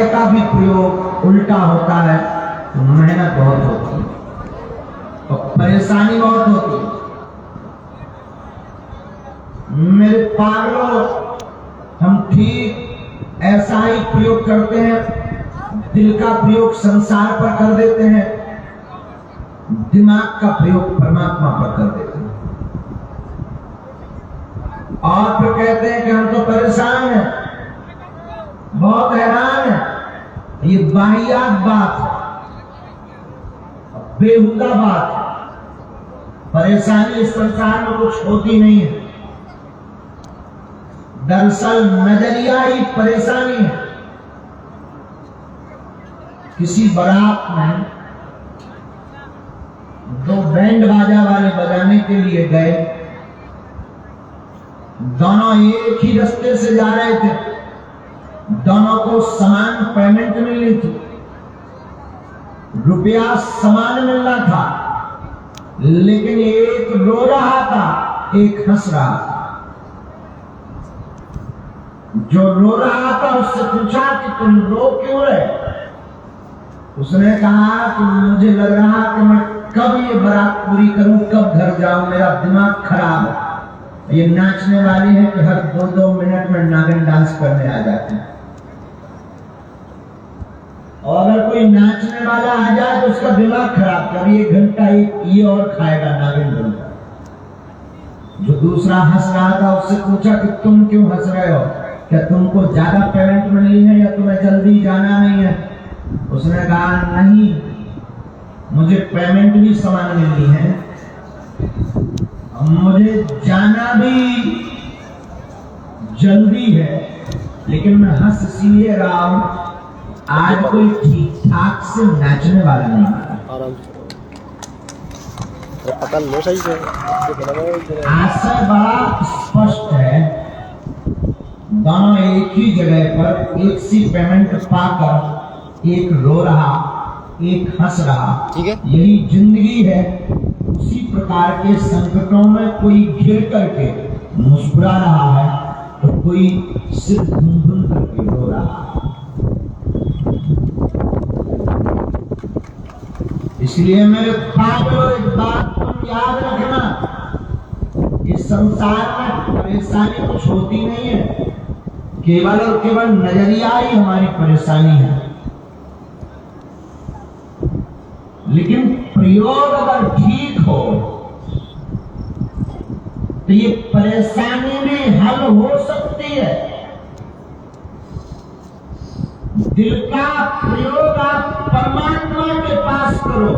का भी प्रयोग उल्टा होता है तो मेहनत बहुत होती है और परेशानी बहुत होती है। मेरे पागलों, हम ठीक ऐसा ही प्रयोग करते हैं। दिल का प्रयोग संसार पर कर देते हैं, दिमाग का प्रयोग परमात्मा पर कर देते हैं और फिर कहते हैं कि हम तो परेशान हैं, बहुत हैरान है। ये वाहियात बात है, बेहुदा बात है। परेशानी इस संसार में कुछ होती नहीं है, दरअसल नजरिया ही परेशानी है। किसी बारात में दो बैंड बाजा वाले बजाने के लिए गए, दोनों एक ही रास्ते से जा रहे थे, दोनों को समान पेमेंट मिलनी थी, रुपया समान मिलना था, लेकिन एक रो रहा था, एक हंस रहा था। जो रो रहा था उससे पूछा कि तुम रो क्यों रहे? उसने कहा कि मुझे लग रहा कि मैं कब ये बारात पूरी करूं, कब घर जाऊं, मेरा दिमाग खराब है। ये नाचने वाली है कि हर 2-2 मिनट में नागिन डांस करने आ जाते हैं, और अगर कोई नाचने वाला आ जाए तो उसका दिमाग खराब, कभी 1 घंटा ये और खाएगा नागिन बनकर। जो दूसरा हंस रहा था उससे पूछा कि तुम क्यों हंस रहे हो, क्या तुमको ज्यादा पेमेंट मिली है या तुम्हें जल्दी जाना नहीं है? उसने कहा नहीं, मुझे पेमेंट भी समान मिली है, मुझे जाना भी जल्दी है, लेकिन मैं हंस इसलिए रहा हूं, आज कोई ठीक ठाक से नाचने वाला नहीं है। आशय बड़ा स्पष्ट है, दोनों एक ही जगह पर एक सी पेमेंट पाकर एक रो रहा, एक हंस रहा। ठीक है, यही जिंदगी है। उसी प्रकार के संकटों में कोई घिर करके मुस्कुरा रहा है तो कोई सिर धुन करके रो रहा है। इसलिए मेरे पागलों, एक बात तुम याद रखना, इस संसार में परेशानी कुछ होती नहीं है, केवल और केवल नजरिया ही हमारी परेशानी है। लेकिन प्रयोग अगर ठीक हो तो ये परेशानी भी हल हो सकती है। दिल का प्रयोग आप परमात्मा के पास करो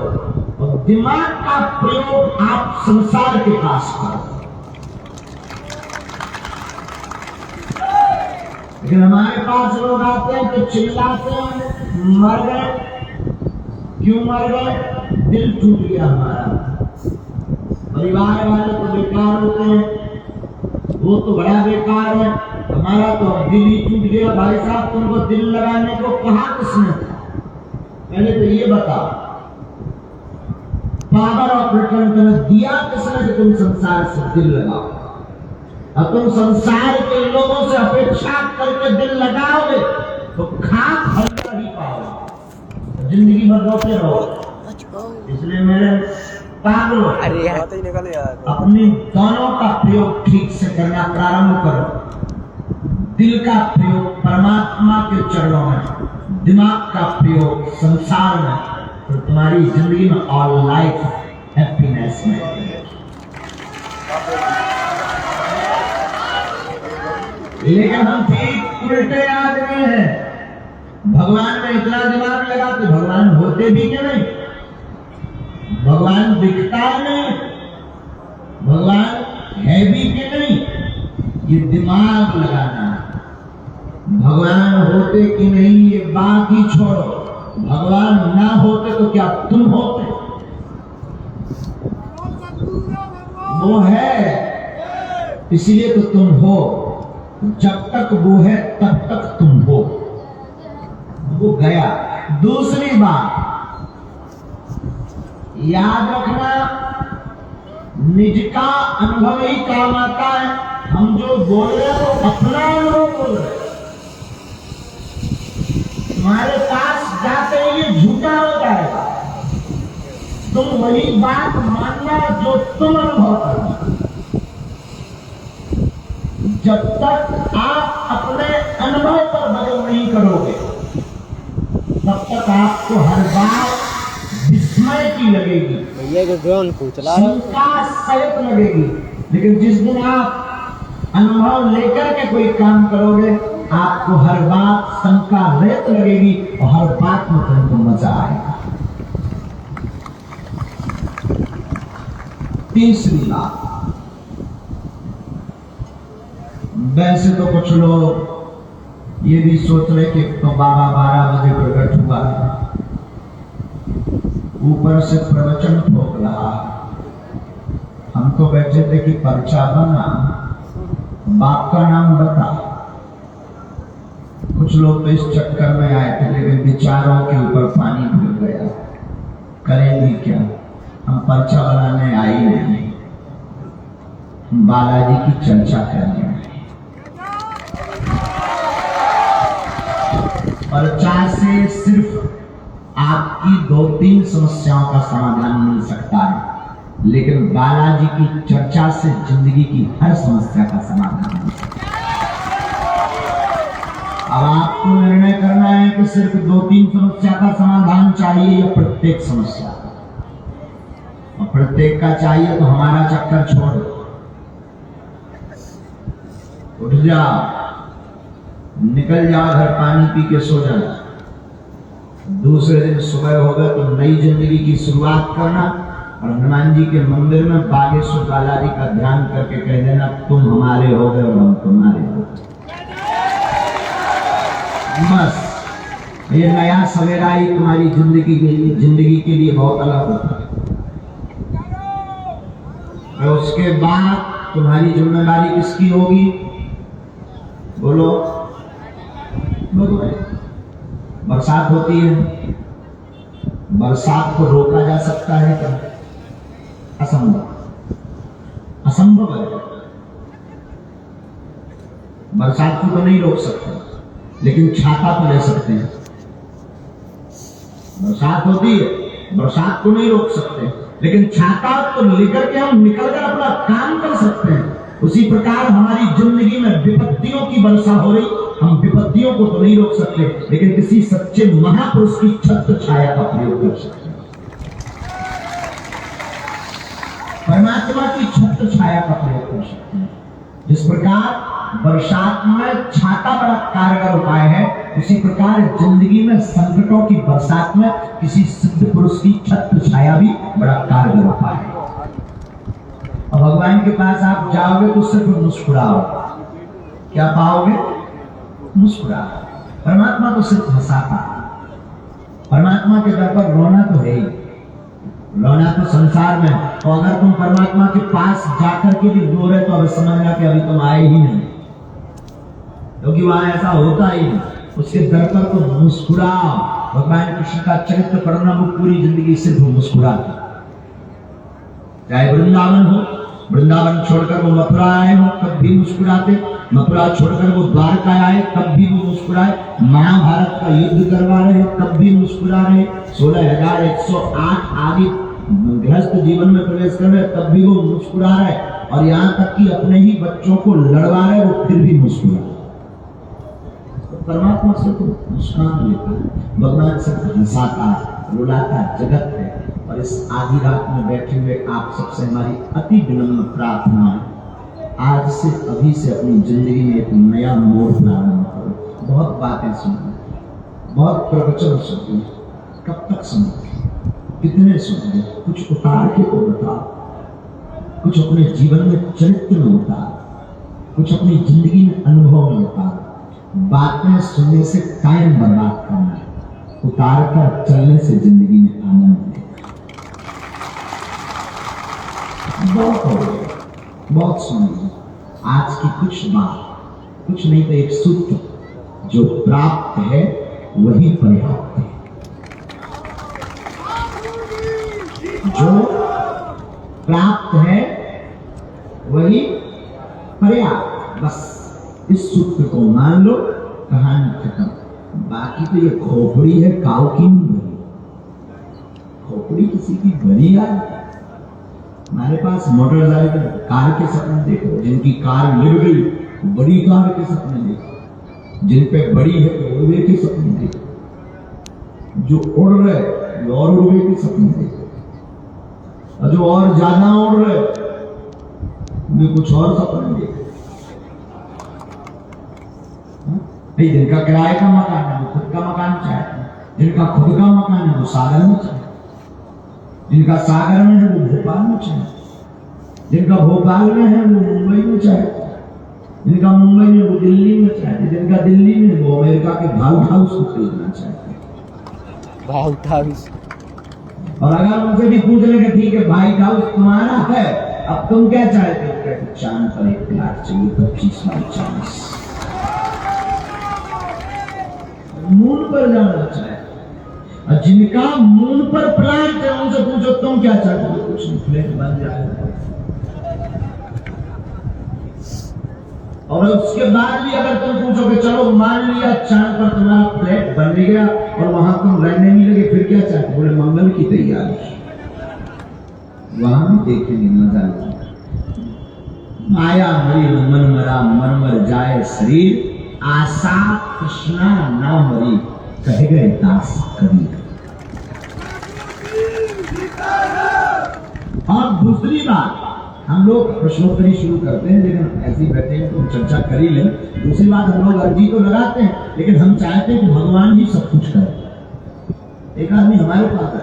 और दिमाग का प्रयोग आप संसार के पास करो। लेकिन हमारे पास लोग आते हैं तो चिल्लाते हैं, मर गए। क्यों मर गए? दिल टूट गया हमारा। परिवार वाले तो बेकार होते हैं, वो तो बड़ा बेकार है, हमारा तो दिल ही टूट गया। भाई साहब, तुमको दिल लगाने को कहा किसने था? पहले तो ये बताओ, पावर ऑफ रिटर्न दिया किसने कि तुम संसार से दिल लगाओ? अब तुम संसार के लोगों से अपेक्षा करके दिल लगाओगे तो खाक हल्का ही पाओगे, जिंदगी भर रोते रहो। इसलिए मेरे पागलों, अपनी दोनों का प्रयोग ठीक से करना प्रारंभ करो। दिल का प्रयोग परमात्मा के चरणों में, दिमाग का प्रयोग संसार में, तो तुम्हारी जिंदगी में ऑल लाइफ हैप्पीनेस में। लेकिन हम ठीक उल्टे आदमी हैं। भगवान में इतना दिमाग लगाते, भगवान होते भी कि नहीं? भगवान दिखता नहीं, भगवान है भी कि नहीं? ये दिमाग लगाना है। भगवान होते कि नहीं ये बात ही छोड़ो, भगवान ना होते तो क्या तुम होते? वो है, इसलिए तो तुम हो। जब तक वो है तब तक तुम हो। वो गया। दूसरी बात याद रखना, निज का अनुभव ही काम आता है। हम जो बोल रहे हैं वो अपना अनुभव बोल रहे हैं। तुम्हारे पास जाते ही ये झूठा हो जाएगा। तुम वही बात मानना जो तुम अनुभव करना। जब तक आप अपने अनुभव पर बदल नहीं करोगे तब तक आपको हर बार विस्मय की लगेगी, शंका सहित लगेगी। लेकिन जिस दिन आप अनुभव लेकर के कोई काम करोगे आपको हर बात शंका रहित लगेगी और हर बात में तुमको मजा आएगा। तीसरी बात, वैसे तो कुछ लोग ये भी सोच रहे कि तो बाबा 12 बजे प्रकट हुआ, ऊपर से प्रवचन ठोक रहा। हम तो बैठे थे कि पर्चा बना, बाप का नाम बता। कुछ लोग तो इस चक्कर में आए थे लेकिन विचारों के ऊपर पानी फिर गया। करेंगे क्या, हम पर्चा बनाने आए नहीं, हम बालाजी की चर्चा करने आए। पर्चा से सिर्फ आपकी 2-3 समस्याओं का समाधान मिल सकता है, लेकिन बालाजी की चर्चा से जिंदगी की हर समस्या का समाधान मिल सकता है। अब आपको निर्णय करना है कि सिर्फ 2-3 समस्या का समाधान चाहिए या प्रत्येक समस्या का। और प्रत्येक का चाहिए तो हमारा चक्कर छोड़, उठ जाओ, निकल जाओ घर, पानी पी के सो जाना। दूसरे दिन सुबह होगा तो नई जिंदगी की शुरुआत करना और हनुमान जी के मंदिर में बागेश्वर बालाजी का ध्यान करके कह देना तुम हमारे हो गए और हम तुम्हारे हो गए। बस ये नया सवेरा ही तुम्हारी जिंदगी के लिए बहुत अलग होता है। और उसके बाद तुम्हारी जिम्मेदारी किसकी होगी? बोलो बोलो। बरसात होती है, बरसात को रोका जा सकता है क्या? असंभव, असंभव है। बरसात को तो नहीं रोक सकते, लेकिन छाता तो ले सकते हैं। बरसात होती है, बरसात को नहीं रोक सकते, लेकिन छाता तो लेकर के हम निकलकर अपना काम कर सकते हैं। उसी प्रकार हमारी जिंदगी में विपत्तियों की वर्षा हो रही, हम विपत्तियों को तो नहीं रोक सकते, लेकिन किसी सच्चे महापुरुष की छत्र छाया का प्रयोग कर सकते हैं। परमात्मा की छत्र छाया का प्रयोग कर सकते हैं। जिस प्रकार बरसात में छाता बड़ा कारगर उपाय है, उसी प्रकार जिंदगी में संकटों की बरसात में किसी सिद्ध पुरुष की छत्र छाया भी बड़ा कारगर उपाय है। और भगवान के पास आप जाओगे तो सिर्फ मुस्कुराओ, क्या पाओगे? मुस्कुराओ। परमात्मा तो सिर्फ हंसाता, परमात्मा के दर पर रोना तो है ही, रोना तो संसार में। तो अगर तुम परमात्मा के पास जाकर के भी रो रहे तो अब समझना कि अभी तुम आए ही नहीं, क्योंकि वहां ऐसा होता ही नहीं। उसके दर पर तो मुस्कुराओ। भगवान कृष्ण का चरित्र पढ़ना, वो पूरी जिंदगी सिर्फ मुस्कुराते, चाहे वृंदावन हो, वृंदावन छोड़कर वो मथुरा आए हो तब भी मुस्कुराते, मथुरा छोड़कर वो द्वारका आए तब भी वो मुस्कुराए, महाभारत का युद्ध करवा रहे तब भी मुस्कुरा रहे, 16,108 आदि गृहस्थ जीवन में प्रवेश कर रहे तब भी वो मुस्कुरा रहे, और यहाँ तक कि अपने ही बच्चों को लड़वा रहे वो फिर भी मुस्कुरा। परमात्मा से तो मुस्कान लेता है, भगवान से हंसाता रुलाता जगत है। और इस आधी रात में बैठे हुए आप सबसे हमारी अति विनम्र प्रार्थना है, आज से अभी से अपनी जिंदगी में एक नया मोड़ प्रारंभ करो। बहुत बातें सुनो, बहुत प्रवचन सुनो, कब तक सुनोगे, कितने सुनोगे? कुछ उतार के तो बताओ, कुछ अपने जीवन में चरित्र में उतार, कुछ अपनी जिंदगी में अनुभव में उतार। बातें सुनने से टाइम बर्बाद करना है, उतार कर चलने से जिंदगी में आनंद है। बहुत हो गया, बहुत सुन लीजिए। आज की कुछ बात, कुछ नहीं तो एक सूत्र, जो प्राप्त है वही पर्याप्त है। जो प्राप्त है वही पर्याप्त, बस इस सूत्र को मान लो, कहानी खत्म। बाकी तो ये खोपड़ी है, काऊ की नहीं बनी। खोपड़ी किसी की बनी यार। हमारे पास मोटरसाइकिल कार के सपने देखो, जिनकी कार मिल गई बड़ी कार के सपने देखो, जिन पे बड़ी है उड़वे के सपने देखो, जो उड़ रहे और उड़वे के सपने देखो, और जो और ज्यादा उड़ रहे वे कुछ और सपने देखो। जिनका किराए का मकान है वो खुद का मकान चाहते हैं, जिनका खुद का मकान है वो सागर में चाहते, जिनका सागर में है वो भोपाल में चाहते, जिनका भोपाल में है वो मुंबई में चाहते, जिनका मुंबई में वो दिल्ली में चाहते, जिनका दिल्ली में वो अमेरिका के व्हाइट हाउस को खरीदना चाहते। White house. और अगर उनसे भी पूछ ले कि ठीक है व्हाइट हाउस तुम्हारा है, अब तुम क्या चाहते हो? चांद पर एक प्लाट चाहिए 25 बाई 40। मून पर जाना चाहे, और जिनका मून पर प्लाट है उनसे पूछो तुम क्या चाहते हो? कुछ नहीं, फ्लैट बन जाएगा। और उसके बाद भी अगर तुम पूछो कि चलो मान लिया चांद पर तुम्हारा फ्लैट बन गया और वहां तुम रहने नहीं लगे, फिर क्या चाहते? बोले मंगल की तैयारी, वहां भी देखेंगे मजा। माया मरी मन मरा मर जाए शरीर, आशा कृष्णा ना मरी कह गए दास कबीर। और दूसरी बात, हम लोग प्रश्नोत्तरी शुरू करते हैं लेकिन ऐसे ही बैठे हैं तो चर्चा कर ही लें। दूसरी बात, हम लोग अर्जी तो लगाते हैं लेकिन हम चाहते हैं कि भगवान ही सब कुछ करे। एक आदमी हमारे पास है,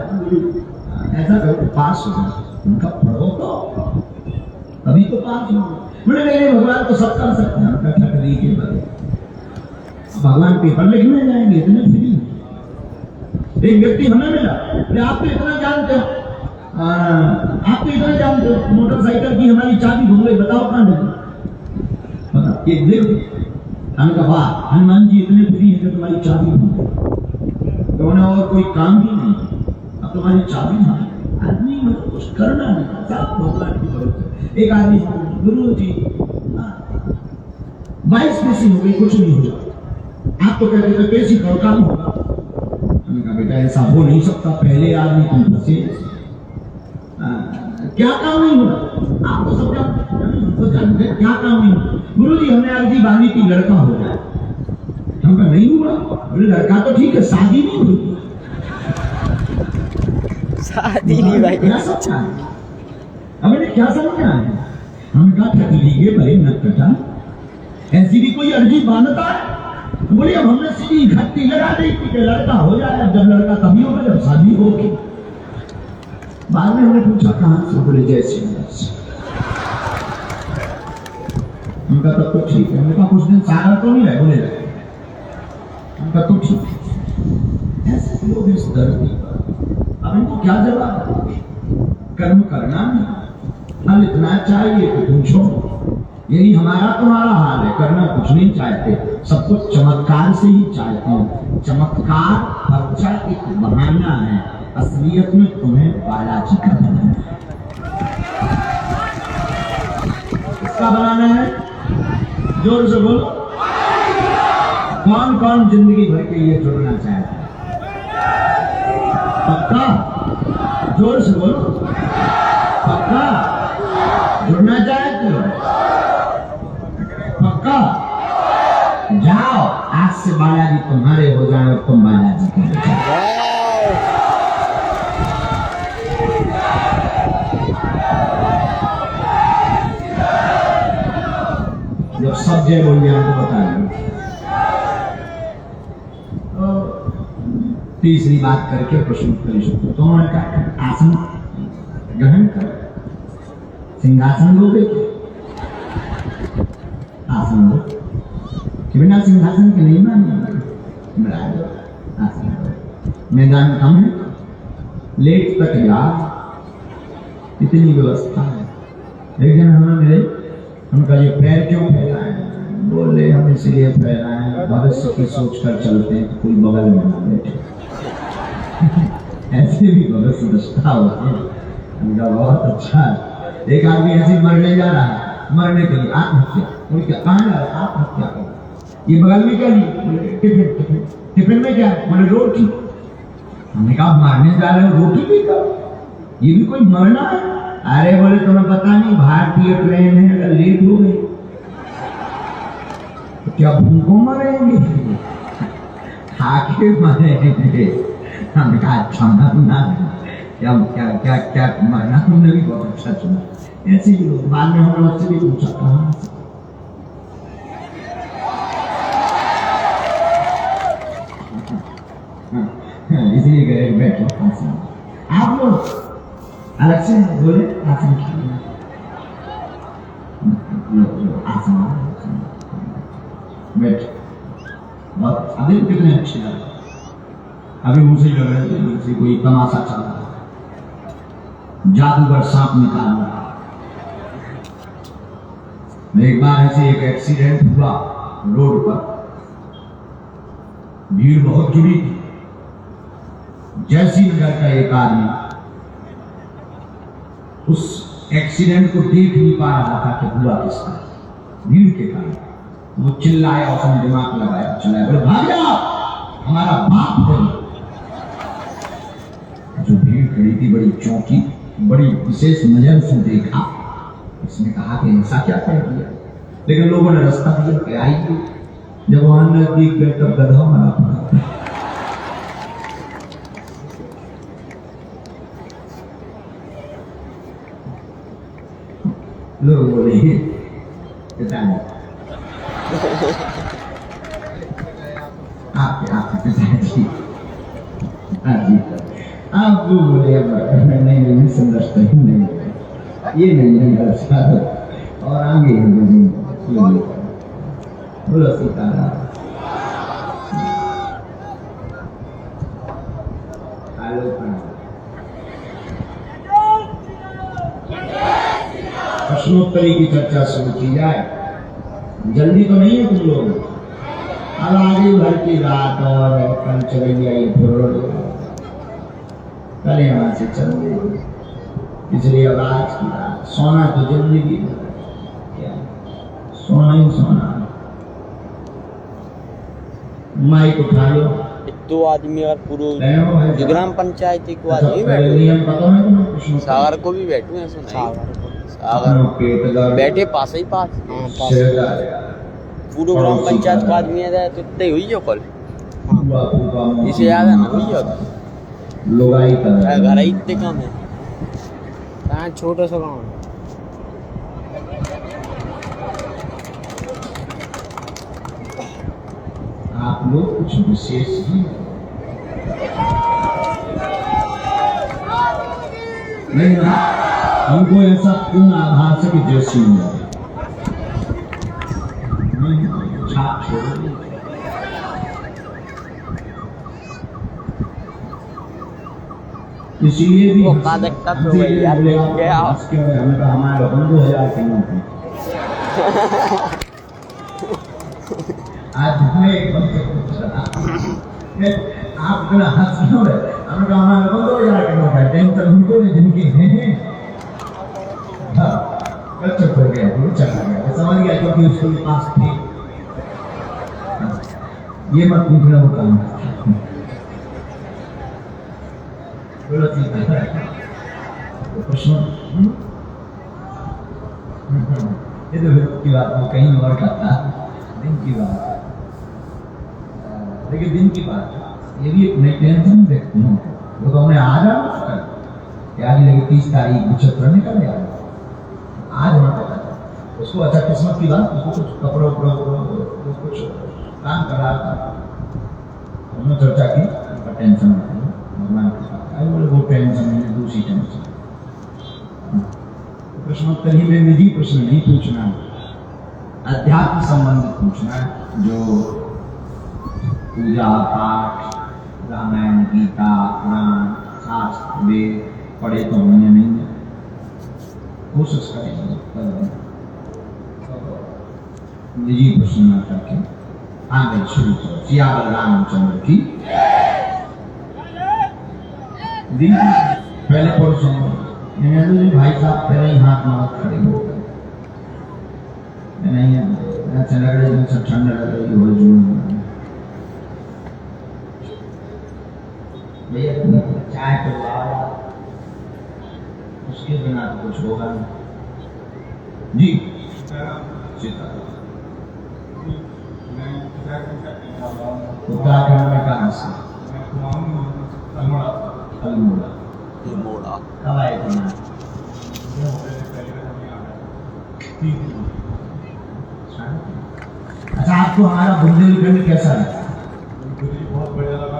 ऐसा करो पास हो जाए, उनका पढ़ो तो अभी तो पास हो। बोले नहीं भगवान तो सब कर सकते हैं, उनका ठकरी के बदले भगवान पेपर लिखने जाएंगे इतने फ्री। एक व्यक्ति हमें मिला, आप तो इतना जानते हो, आप तो इतना जानते हो, मोटरसाइकिल की हमारी चाबी घूम गई, बताओ कहां गई? एक देखो, हमने कहा हनुमान जी इतने फ्री है कि तुम्हारी चाबी घूम गई, तो उन्हें और कोई काम भी नहीं, अब तुम्हारी चाबी घूम। आदमी मतलब कुछ करना नहीं, सब भगवान की भरोसे। एक आदमी गुरु जी 22 पैसे हो गई, कुछ नहीं हो, आप तो कहते थे कैसी काम होगा। हमने कहा बेटा ऐसा हो नहीं सकता, पहले आदमी तुम फंसे। क्या काम नहीं हुआ? आपको सब तो जानते हैं क्या काम नहीं हुआ। गुरु जी हमने अर्जी बांधी थी लड़का हो जाए, हमका नहीं हुआ। बोले लड़का तो ठीक है, शादी नहीं हुई। शादी नहीं भाई, क्या समझा? अब मैंने क्या समझा है? हमने कहा ठग लीजिए भाई न कटा, ऐसी भी कोई अर्जी बांधता है? बोले अब हमने सीधी घट्टी लगा दी कि लड़का हो जाए, जब लड़का तभी होगा जब शादी होगी। बाद में हमने पूछा कहां से? बोले जैसे उनका तब तो ठीक है। उनका कुछ दिन सागर तो नहीं रहे, बोले उनका तो ठीक है। ऐसे लोग इस धरती पर, अब इनको क्या जवाब? कर्म करना नहीं, फल इतना चाहिए कि पूछो। यही हमारा तुम्हारा हाल है, करना कुछ नहीं चाहते, सब कुछ चमत्कार से ही चाहते हैं। चमत्कार खर्चा एक बहाना है, असलियत में तुम्हें बालाजी का बनाना है। किसका बनाना है? जोर से बोलो। कौन कौन जिंदगी भर के लिए जुड़ना चाहता है? पक्का? जोर से बोलो। पक्का जुड़ना चाहते हो? पक्का? जाओ, आज से बालाजी तुम्हारे हो जाए और तुम बालाजी के हो जाओ। जब सब जय बोल गया तो बता दो। तीसरी बात करके प्रश्नोत्तरी शुरू। तो उन्होंने कहा आसन ग्रहण कर, सिंहासन लोगे क्या? आसन लो, कि बिना सिंहासन के नहीं मानेंगे। मैदान कम है, लेट तक यार इतनी व्यवस्था है। एक दिन हमें मिले, उनका ये पैर क्यों फैला है? बोले हम इसलिए फैला है भविष्य की सोच कर चलते हैं, कोई बगल में ना बैठे। ऐसे भी भविष्य दृष्टा होते हैं। उनका बहुत अच्छा है। एक आदमी ऐसे मरने जा रहा है, मरने के लिए आत्महत्या, कहाँ जा रहा है? आत्महत्या कर। ये बगल में क्या लिए? बोले टिफिन। टिफिन टिफिन में क्या है? बोले रोटी। हमने कहा मारने जा रहे हो, रोटी भी खाओ, ये भी कोई मरना है? अरे बोले तुम्हें पता नहीं भारतीय ट्रेन है, अगर लेट हो गई तो क्या भूखों मरेंगे? खाके मरेंगे। हमने कहा अच्छा ना, क्या क्या क्या क्या मरना? तुमने भी बहुत अच्छा सुना। ऐसे ही लोग बाद में हमने उससे भी पूछा कहाँ से? इसलिए गए बैठो आसन। आप लोग अलग से बोले आसन कीजिए, आसन बैठ। बहुत अभी कितने अच्छे लगे। अभी मुझे लग रहा है जैसे कोई तमाशा चल रहा है, जादूगर सांप निकाल रहा है। एक बार ऐसे एक एक्सीडेंट हुआ रोड पर, भीड़ बहुत जुड़ी थी। जैसी नगर का एक आदमी उस एक्सीडेंट को देख नहीं पा रहा था कि हुआ किसका, भीड़ के कारण। वो चिल्लाया, उसने दिमाग लगाया, चिल्लाया, बोले भाग जाओ, हमारा बाप है। जो भीड़ खड़ी थी बड़ी चौंकी, बड़ी विशेष नजर से देखा। इसने कहा कि ऐसा क्या कर दिया, लेकिन लोगों ने रास्ता दिया कि आइए। जब वहां नजदीक गए तब गधा मरा पड़ा। लोग बोले आपके पिताजी, आप वो बोले नहीं मिसअंडरस्टैंडिंग नहीं, ये नहीं और आगे बोलो सीताराम। प्रश्नोत्तरी की चर्चा शुरू की जाए। जल्दी तो नहीं है तुम लोग? अब आगे भर की रात और कल चलेगी, कल यहाँ से चल गई, इसलिए अब आज की रात सोना तो जिंदगी क्या सोना ही सोना। माइक उठा लो। दो आदमी और पूरे ग्राम पंचायत को आदमी बैठे, सागर को भी बैठे हैं, सागर बैठे पास ही पास पूरे ग्राम पंचायत को आदमी है तो इतने हुई जो कल इसे याद है ना हुई घर इतने कम है, कहाँ छोटा सा गाँव है। आप लोग कुछ विशेष ही नहीं ना, हमको ऐसा पूर्ण आभास है कि जैसी छाप छोड़। इसीलिए भी हमारे 2000 के नोट आज आप बड़ा हंस क्यों रहे? हमने कहा हमारे 2000 के नोट है, टेंशन उनको नहीं जिनके हैं। चुप हो गया, वो चला गया, समझ गया क्योंकि उसके पास थे। ये मत पूछना वो काम प्रश्न। ये तो की बात वो कहीं और करता, दिन की बात है, लेकिन दिन की बात है। ये भी एक नई टेंशन देखती हूँ, वो तो हमने आज आज लेकिन 30 तारीख 75 निकल गया, आज होना पता उसको। अच्छा किस्मत की बात, उसको कुछ कपड़ों कुछ काम कर रहा था, हमने चर्चा की, टेंशन भगवान के साथ आई, बोले वो टेंशन है दूसरी टेंशन। प्रश्नोत्तर ही में निजी प्रश्न नहीं पूछना, अध्यात्म संबंधित पूछना है, जो पूजा पाठ रामायण गीता पुराण शास्त्र वेद पढ़े तो हमने नहीं है, कोशिश करेंगे निजी प्रश्न न करके आगे शुरू करो। सियावर रामचंद्र की दिन पहले पुरुषों भाई साहब पहले ही हाथ मार खड़े हो गए, नहीं चला गया में सब ठंडा लग रही हो जून में भैया चाय तो लाओ उसके बिना तो कुछ होगा नहीं जी उत्तराखंड में कहाँ से अल्मोड़ा कब आए थे यहाँ अच्छा आपको हमारा बुंदेलखंड कैसा लगा मुझे बहुत बढ़िया लगा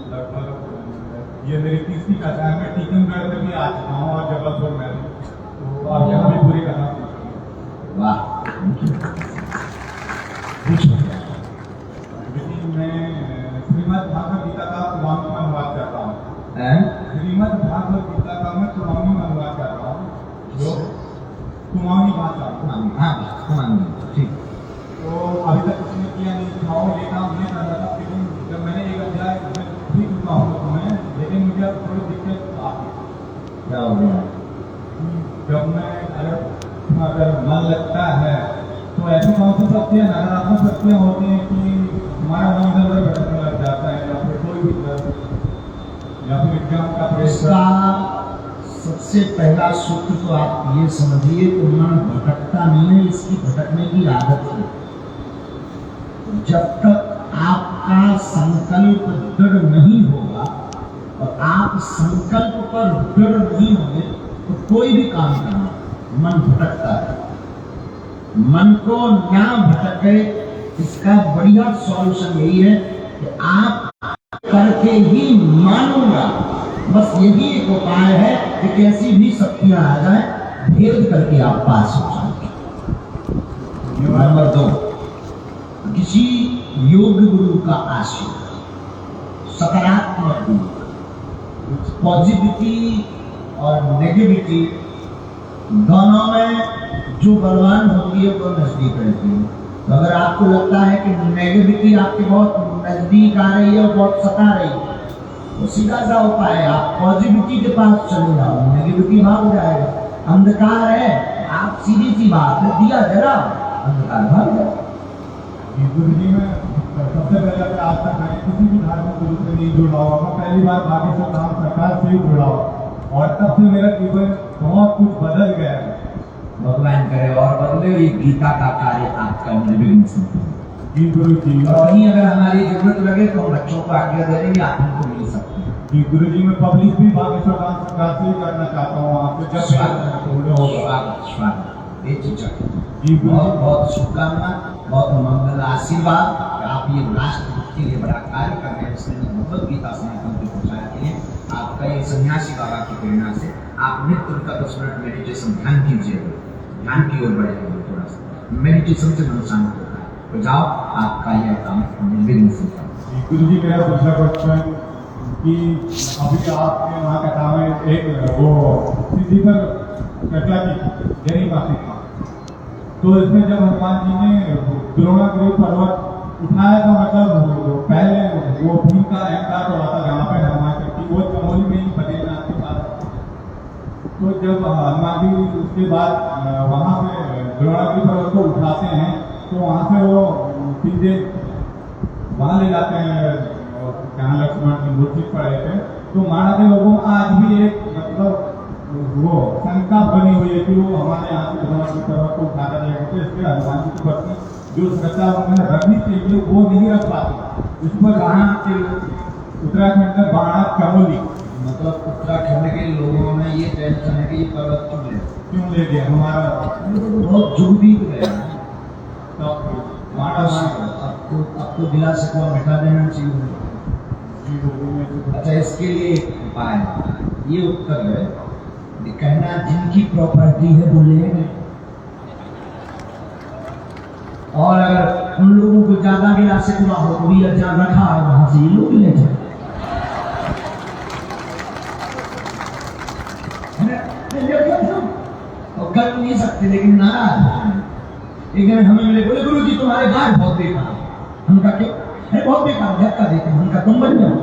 लगभग ये मेरी तीसरी कथा है मैं टीकमगढ़ में भी आ चुका हूँ और जबलपुर में तो आप यहाँ भी पूरी कथा वाह मैं श्रीमद् भागवत गीता का कुमाऊनी में अनुवाद करता हूँ श्रीमद् भागवत गीता का मैं कुमाऊनी में अनुवाद करता हूँ जो कुमाऊनी भाषा ठीक तो अभी तक कुछ नहीं किया नहीं खाओ ये काम नहीं कर रहा था लेकिन जब मैंने एक अध्याय सीख चुका हूँ तो मैं लेकिन मुझे अब थोड़ी दिक्कत आती क्या हो गया जब मैं अगर मन लगता है तो ऐसी कौन सी शक्तियाँ नकारात्मक शक्तियाँ होती हैं कि हमारा मन इधर उधर भटकने लग जाता है या फिर कोई भी या फिर एग्जाम का इसका सबसे पहला सूत्र तो आप ये समझिए कि मन भटकता नहीं है इसकी भटकने की आदत है जब तक आपका संकल्प दृढ़ नहीं होगा और आप संकल्प पर दृढ़ नहीं होंगे तो कोई भी काम करना मन भटकता है मन को ना भटके इसका बढ़िया सॉल्यूशन यही है कि आप करके ही मानूंगा बस यही एक उपाय है कि कैसी भी शक्तियां आ जाए भेद करके आप पास हो जाएंगे नंबर 2 किसी योग गुरु का आशीर्वाद सकारात्मक गुरु पॉजिटिविटी और नेगेटिविटी दोनों में जो बलवान होती है वो नजदीक रहती है तो अगर आपको लगता है कि नेगेटिविटी आपके बहुत नजदीक आ रही है और बहुत सता रही है तो सीधा सा उपाय है आप पॉजिटिविटी के पास चले जाओ नेगेटिविटी भाग जाएगा अंधकार है आप सीधी सी बात है दिया जरा अंधकार भाग जाएगा गुरु जी में सबसे पहले अगर आज तक मैं किसी भी धार्मिक गुरु से नहीं जुड़ा हुआ मैं पहली बार बागेश्वर धाम सरकार से ही जुड़ा हुआ और तब से मेरा जीवन बहुत कुछ बदल गया है भगवान करे और बदले ये गीता का कार्य आपका निर्विघ्न संपन्न जी गुरु जी और कहीं अगर हमारी जरूरत लगे तो हम बच्चों को आज्ञा दे देंगे आप हमको मिल सकते हैं जी गुरु जी मैं पब्लिक भी बागेश्वर धाम सरकार से ही करना चाहता हूँ आपसे जब स्वागत जी बहुत बहुत शुभकामना बहुत मंगल आशीर्वाद आप ये राष्ट्र के लिए बड़ा कार्य कर रहे हैं इसलिए भगवत गीता सनातन के प्रचार के लिए आपका ये सन्यासी बाबा की प्रेरणा से आप नित्य उनका 10 मिनट मेडिटेशन ध्यान कीजिएगा ध्यान की ओर बढ़ेगा थोड़ा सा मेडिटेशन से मन शांत होता है तो जाओ आपका यह काम निर्विघ्न से गुरु जी मेरा दूसरा क्वेश्चन कि अभी आपने वहाँ कथा में एक वो सिद्धि पर चर्चा की जैनी मासिक था तो इसमें जब हनुमान जी ने द्रोणागिरी पर्वत उठाया था मतलब पहले वो भीम का अहंकार हो रहा था जहाँ पे हनुमान शक्ति वो चमोली में ही बद्रीनाथ के पास तो जब हनुमान जी उसके बाद वहाँ से द्रोणागिरी पर्वत को उठाते हैं तो वहाँ से वो सीधे वहाँ ले जाते हैं जहाँ लक्ष्मण की मूर्ति पड़े थे तो महाराज लोगों में आज भी एक मतलब वो शंका बनी हुई है कि वो हमारे यहाँ से द्रोणागिरी पर्वत को उठाया जाएगा तो इसलिए हनुमान जी के प्रति जो श्रद्धा उन्हें रखनी चाहिए वो नहीं रख पाते इस पर यहाँ के उत्तराखंड का बाणा चमोली मतलब उत्तराखंड के लोगों में ये टेंशन है कि ये पर्वत क्यों ले गया हमारा बहुत जरूरी है तो अब तो दिला सकवा मिटा देना चाहिए अच्छा इसके लिए एक उपाय ये उत्तर है कहना जिनकी प्रॉपर्टी है वो लेंगे और अगर उन लोगों को ज्यादा गिला से हुआ हो तो भी जहाँ रखा है वहां से ये लोग ले जाए और कर नहीं सकते लेकिन नाराज लेकिन हमें मिले बोले गुरु जी तुम्हारे गाय बहुत बेकार हमका क्यों अरे बहुत बेकार धक्का देते हैं हमका तुम बन जाओ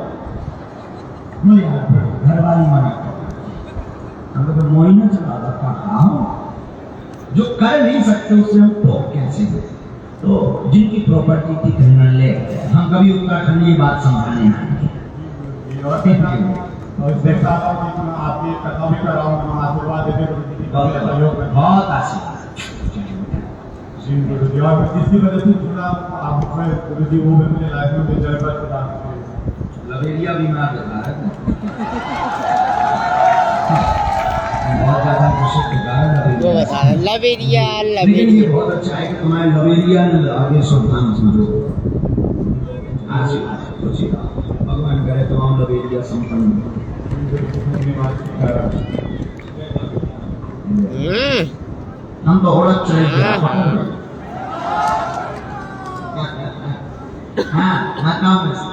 घर वाली मना हम तो मोहिना चला रहा जो कर नहीं सकते उससे हम तो कैसे तो जिनकी प्रॉपर्टी थी खनन ले हम कभी उत्तराखंड ये बात संभालने आएंगे। और देख रहा था कि आपकी कथा भी कर रहा हूँ, आशीर्वाद देते गुरु जी का सहयोग में बहुत आशीर्वाद। जी गुरु जी। और इसी वजह से जुड़ा आप में गुरु जी वो भी मुझे लाइफ में जय पर प्रदान किए। लवेरिया बीमार लगा है बहुत ज्यादा कोशिश कर रहा है वो बता रहे लवेरिया लेकिन ये बहुत अच्छा है कि तुम्हारे लवेरिया आगे सावधान समझो। आशीर्वाद खुशी का भगवान करे तमाम लवेरिया संपन्न हो। हम तो औरत चले गए। हाँ माताओं में से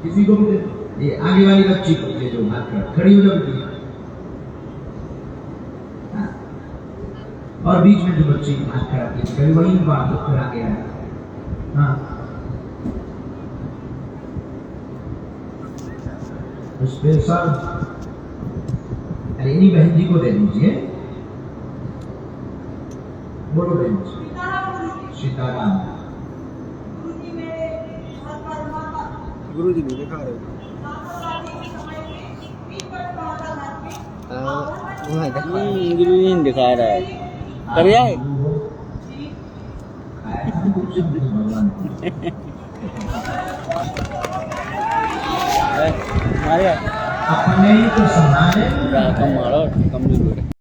किसी को भी दे, ये आगे वाली बच्ची को दे जो हाथ कर खड़ी हो जाओ बेटी। हाँ। और बीच में जो बच्ची हाथ खड़ा की कभी वही बात फिर आगे आया। हाँ स्पेशल अरे इन्हीं बहन जी को दे दीजिए। बोलो बहन जी। सीताराम गुरु जी नहीं दिखा रहे गुरु जी नहीं दिखा रहा है कभी आए अपने ही तो संभाले कम मारो कम जरूर